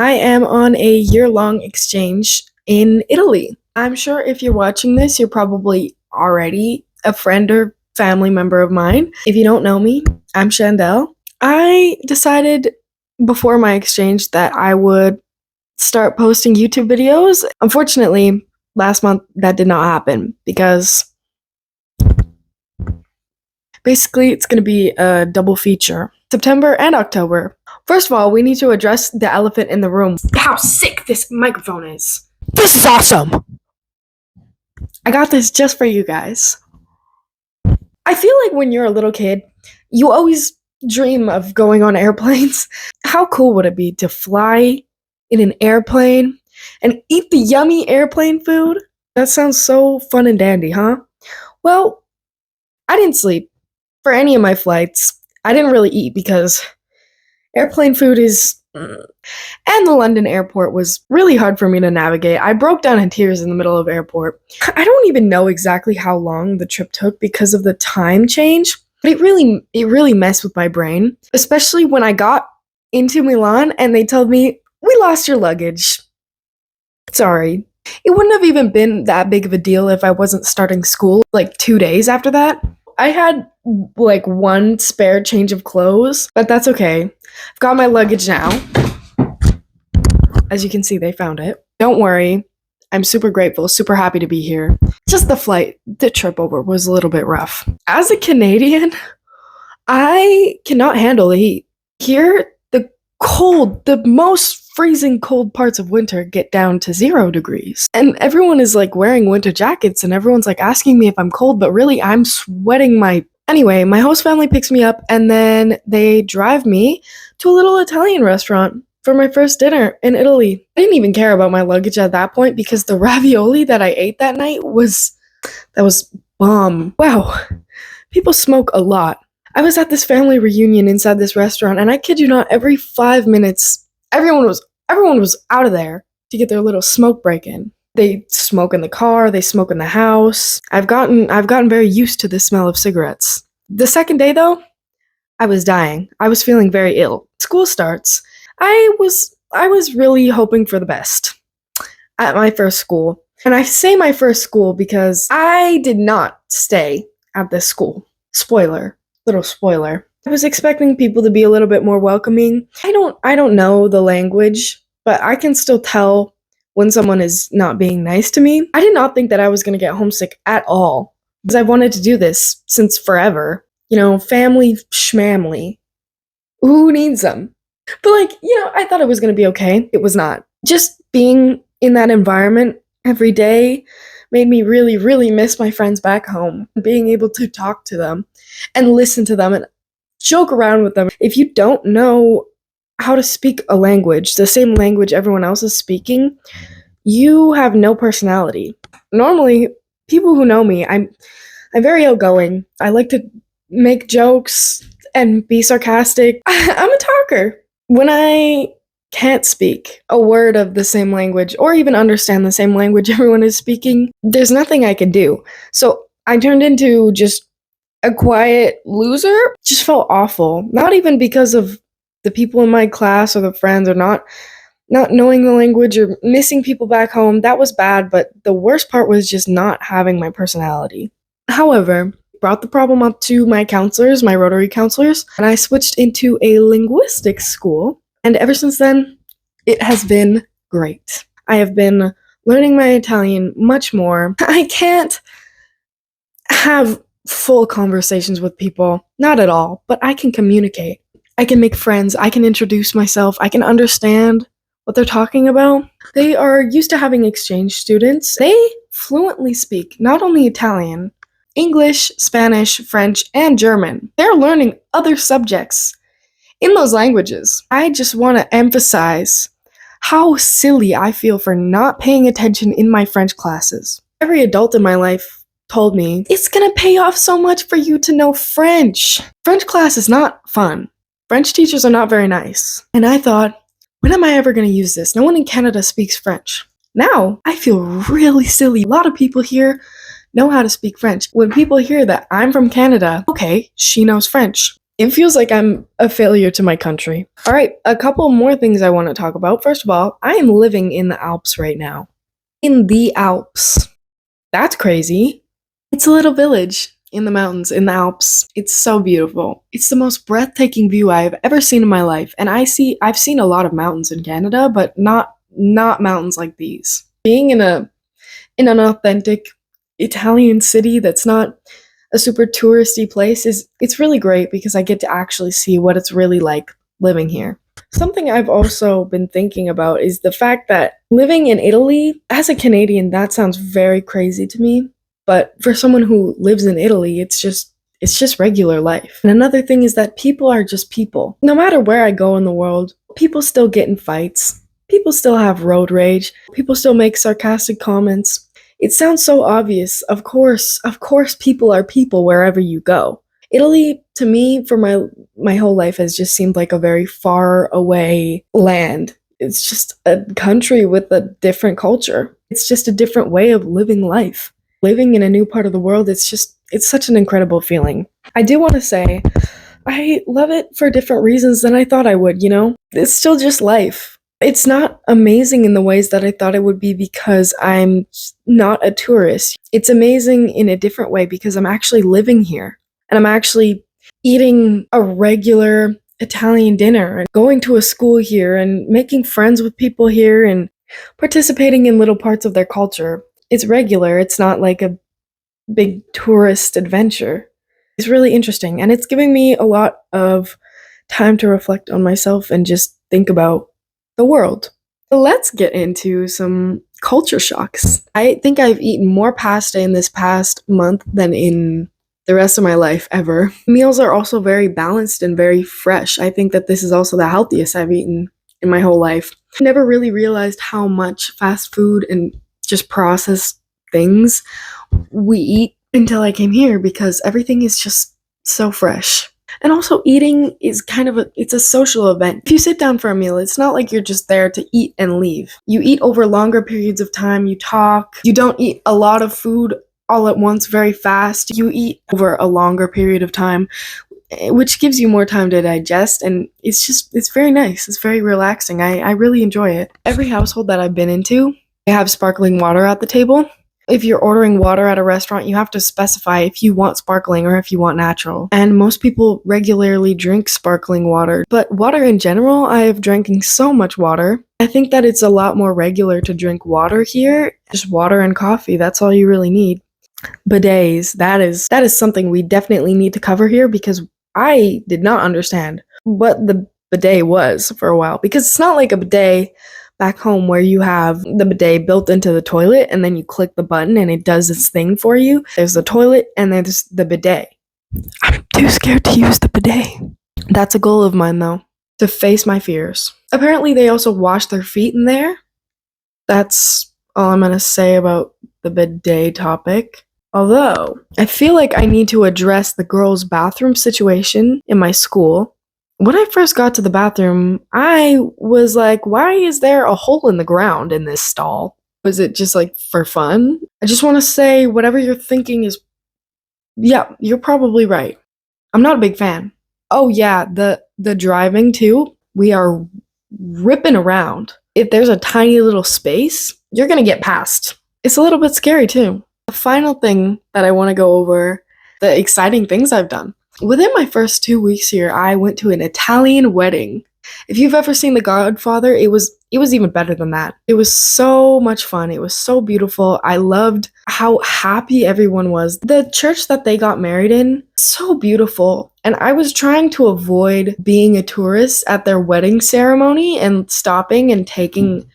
I am on a year-long exchange in Italy. I'm sure if you're watching this, you're probably already a friend or family member of mine. If you don't know me, I'm Chandel. I decided before my exchange that I would start posting YouTube videos. Unfortunately, last month that did not happen because basically it's going to be a double feature, September and October. First of all, we need to address the elephant in the room. How sick this microphone is. This is awesome. I got this just for you guys. I feel like when you're a little kid, you always dream of going on airplanes. How cool would it be to fly in an airplane and eat the yummy airplane food? That sounds so fun and dandy, huh? Well, I didn't sleep for any of my flights. I didn't really eat because airplane food is... And the London airport was really hard for me to navigate. I broke down in tears in the middle of airport. I don't even know exactly how long the trip took because of the time change, but it really messed with my brain, especially when I got into Milan and they told me, "We lost your luggage." Sorry. It wouldn't have even been that big of a deal if I wasn't starting school like 2 days after that. I had like one spare change of clothes, but that's okay. I've got my luggage now. As you can see, they found it. Don't worry. I'm super grateful, super happy to be here. Just the trip over was a little bit rough. As a Canadian, I cannot handle the heat. Here, the most freezing cold parts of winter get down to 0 degrees. And everyone is like wearing winter jackets and everyone's like asking me if I'm cold, but really I'm sweating Anyway, my host family picks me up and then they drive me to a little Italian restaurant for my first dinner in Italy. I didn't even care about my luggage at that point because the ravioli that I ate that night was bomb. Wow. People smoke a lot. I was at this family reunion inside this restaurant, and I kid you not, every 5 minutes, everyone was out of there to get their little smoke break in. They smoke in the car, they smoke in the house. I've gotten very used to the smell of cigarettes. The second day though, I was dying. I was feeling very ill. School starts. I was really hoping for the best at my first school. And I say my first school because I did not stay at this school. Little spoiler. I was expecting people to be a little bit more welcoming. I don't know the language, but I can still tell when someone is not being nice to me. I did not think that I was going to get homesick at all because I've wanted to do this since forever. You know, family schmamly. Who needs them? But I thought it was going to be okay. It was not. Just being in that environment every day made me really, really miss my friends back home. Being able to talk to them and listen to them and joke around with them. If you don't know how to speak a language, the same language everyone else is speaking, you have no personality. Normally, people who know me, I'm very outgoing. I like to make jokes and be sarcastic. I'm a talker. When I can't speak a word of the same language or even understand the same language everyone is speaking, there's nothing I can do. So I turned into just a quiet loser. Just felt awful. Not even because of the people in my class or the friends or not knowing the language or missing people back home. That was bad, but the worst part was just not having my personality. However, brought the problem up to my counselors, my Rotary counselors, and I switched into a linguistics school. And ever since then, it has been great. I have been learning my Italian much more. I can't have full conversations with people, not at all, but I can communicate. I can make friends, I can introduce myself, I can understand what they're talking about. They are used to having exchange students. They fluently speak not only Italian, English, Spanish, French, and German. They're learning other subjects in those languages. I just want to emphasize how silly I feel for not paying attention in my French classes. Every adult in my life told me, it's gonna pay off so much for you to know French. French class is not fun. French teachers are not very nice. And I thought, when am I ever gonna use this? No one in Canada speaks French. Now, I feel really silly. A lot of people here know how to speak French. When people hear that I'm from Canada, okay, she knows French. It feels like I'm a failure to my country. All right, a couple more things I want to talk about. First of all, I am living in the Alps right now. In the Alps. That's crazy. It's a little village in the mountains, in the Alps. It's so beautiful. It's the most breathtaking view I've ever seen in my life. And I've seen a lot of mountains in Canada, but not mountains like these. Being in an authentic Italian city that's not a super touristy place it's really great because I get to actually see what it's really like living here. Something I've also been thinking about is the fact that living in Italy, as a Canadian, that sounds very crazy to me. But for someone who lives in Italy, it's just regular life. And another thing is that people are just people. No matter where I go in the world, people still get in fights. People still have road rage. People still make sarcastic comments. It sounds so obvious. Of course people are people wherever you go. Italy, to me, for my whole life has just seemed like a very far away land. It's just a country with a different culture. It's just a different way of living life. Living in a new part of the world, it's such an incredible feeling. I do want to say, I love it for different reasons than I thought I would, you know? It's still just life. It's not amazing in the ways that I thought it would be because I'm not a tourist. It's amazing in a different way because I'm actually living here and I'm actually eating a regular Italian dinner and going to a school here and making friends with people here and participating in little parts of their culture. It's regular, it's not like a big tourist adventure. It's really interesting and it's giving me a lot of time to reflect on myself and just think about the world. Let's get into some culture shocks. I think I've eaten more pasta in this past month than in the rest of my life ever. Meals are also very balanced and very fresh. I think that this is also the healthiest I've eaten in my whole life. I never really realized how much fast food and just processed things we eat until I came here because everything is just so fresh. And also eating is it's a social event. If you sit down for a meal, it's not like you're just there to eat and leave. You eat over longer periods of time, you talk. You don't eat a lot of food all at once very fast. You eat over a longer period of time, which gives you more time to digest and it's very nice. It's very relaxing. I really enjoy it. Every household that I've been into, they have sparkling water at the table. If you're ordering water at a restaurant, you have to specify if you want sparkling or if you want natural. And most people regularly drink sparkling water. But water in general, I have drinking so much water. I think that it's a lot more regular to drink water here. Just water and coffee, that's all you really need. Bidets, that is something we definitely need to cover here because I did not understand what the bidet was for a while. Because it's not like a bidet back home where you have the bidet built into the toilet and then you click the button and it does its thing for you. There's the toilet and there's the bidet. I'm too scared to use the bidet. That's a goal of mine though, to face my fears. Apparently they also wash their feet in there. That's all I'm gonna say about the bidet topic. Although, I feel like I need to address the girls' bathroom situation in my school. When I first got to the bathroom, I was like, why is there a hole in the ground in this stall? Was it just like for fun? I just want to say, whatever you're thinking is, yeah, you're probably right. I'm not a big fan. Oh yeah, the driving too. We are ripping around. If there's a tiny little space, you're gonna get past. It's a little bit scary too. The final thing that I want to go over, the exciting things I've done. Within my first 2 weeks here, I went to an Italian wedding. If you've ever seen The Godfather, it was even better than that. It was so much fun. It was so beautiful. I loved how happy everyone was. The church that they got married in, so beautiful. And I was trying to avoid being a tourist at their wedding ceremony and stopping and taking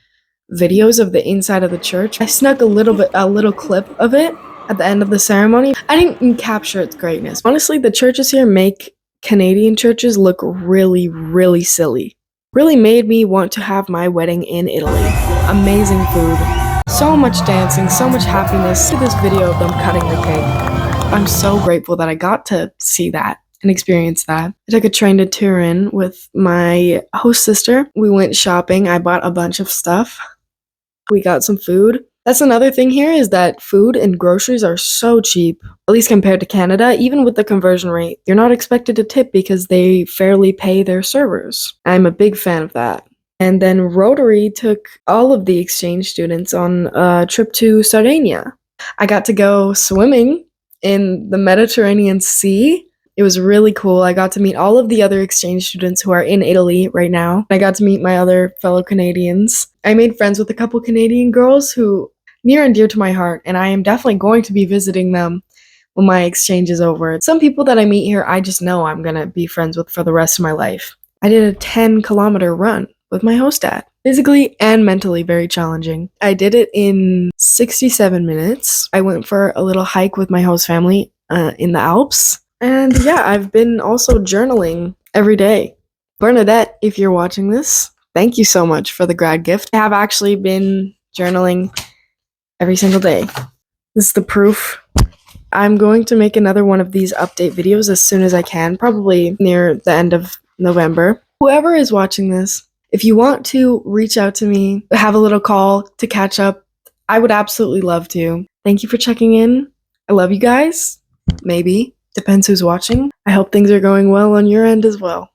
videos of the inside of the church. I snuck a little clip of it at the end of the ceremony. I didn't capture its greatness. Honestly, the churches here make Canadian churches look really, really silly. Really made me want to have my wedding in Italy. Amazing food. So much dancing, so much happiness. To this video of them cutting the cake. I'm so grateful that I got to see that and experience that. I took a train to Turin with my host sister. We went shopping. I bought a bunch of stuff. We got some food. That's another thing here is that food and groceries are so cheap, at least compared to Canada, even with the conversion rate. You're not expected to tip because they fairly pay their servers. I'm a big fan of that. And then Rotary took all of the exchange students on a trip to Sardinia. I got to go swimming in the Mediterranean Sea. It was really cool. I got to meet all of the other exchange students who are in Italy right now. I got to meet my other fellow Canadians. I made friends with a couple Canadian girls who near and dear to my heart, and I am definitely going to be visiting them when my exchange is over. Some people that I meet here, I just know I'm going to be friends with for the rest of my life. I did a 10-kilometer run with my host dad. Physically and mentally very challenging. I did it in 67 minutes. I went for a little hike with my host family in the Alps. And yeah, I've been also journaling every day. Bernadette, if you're watching this, thank you so much for the grad gift. I have actually been journaling every single day. This is the proof. I'm going to make another one of these update videos as soon as I can, probably near the end of November. Whoever is watching this, if you want to reach out to me, have a little call to catch up, I would absolutely love to. Thank you for checking in. I love you guys. Maybe. Depends who's watching. I hope things are going well on your end as well.